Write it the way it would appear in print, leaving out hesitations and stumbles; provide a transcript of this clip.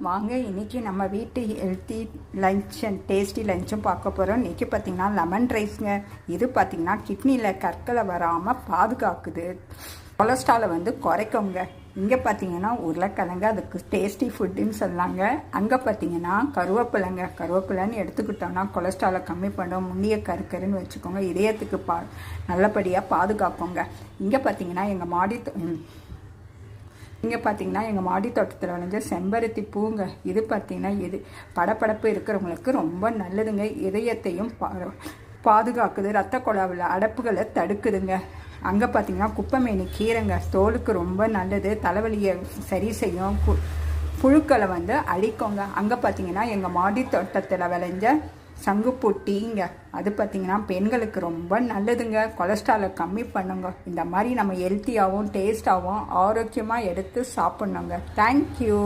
வாங்க இன்றைக்கி நம்ம வீட்டு ஹெல்த்தி லஞ்ச் அண்ட் டேஸ்டி லஞ்சும் பார்க்க போகிறோம். இன்றைக்கி பார்த்திங்கன்னா லெமன் ரைஸுங்க. இது பார்த்திங்கன்னா கிட்னியில் கற்களை வராமல் பாதுகாக்குது, கொலஸ்ட்ராலை குறைக்குங்க. இங்கே பார்த்தீங்கன்னா உருளைக்கிழங்கு, அதுக்கு டேஸ்டி ஃபுட்டுன்னு சொல்லாங்க. அங்கே பார்த்தீங்கன்னா கருவேப்பிலைன்னு எடுத்துக்கிட்டோன்னா கொலஸ்ட்ராலை கம்மி பண்ணும், முன்னிய கருக்கருன்னு வச்சுக்கோங்க, இதயத்துக்கு நல்லபடியாக பாதுகாப்போங்க. இங்கே பார்த்தீங்கன்னா எங்கள் மாடி தோட்டத்தில் விளைஞ்ச செம்பருத்தி பூங்க. இது பார்த்திங்கன்னா படப்படப்பு இருக்கிறவங்களுக்கு ரொம்ப நல்லதுங்க. இதயத்தையும் பாதுகாக்குது, ரத்த குழாவில் அடைப்புகளை தடுக்குதுங்க. அங்கே பார்த்திங்கன்னா குப்பைமேனி கீரைங்க, தோலுக்கு ரொம்ப நல்லது, தலைவலியை சரி செய்யும், புழுக்களை அழிக்குங்க. அங்கே பார்த்திங்கன்னா எங்கள் மாடி தோட்டத்தில் விளைஞ்ச சங்குப்பூ டீங்க. அது பார்த்திங்கன்னா பெண்களுக்கு ரொம்ப நல்லதுங்க, கொலஸ்ட்ராலை கம்மி பண்ணுங்க. இந்த மாதிரி நம்ம ஹெல்த்தியாகவும் டேஸ்டாகவும் ஆரோக்கியமாக எடுத்து சாப்பிட்ணுங்க. தேங்க்யூ.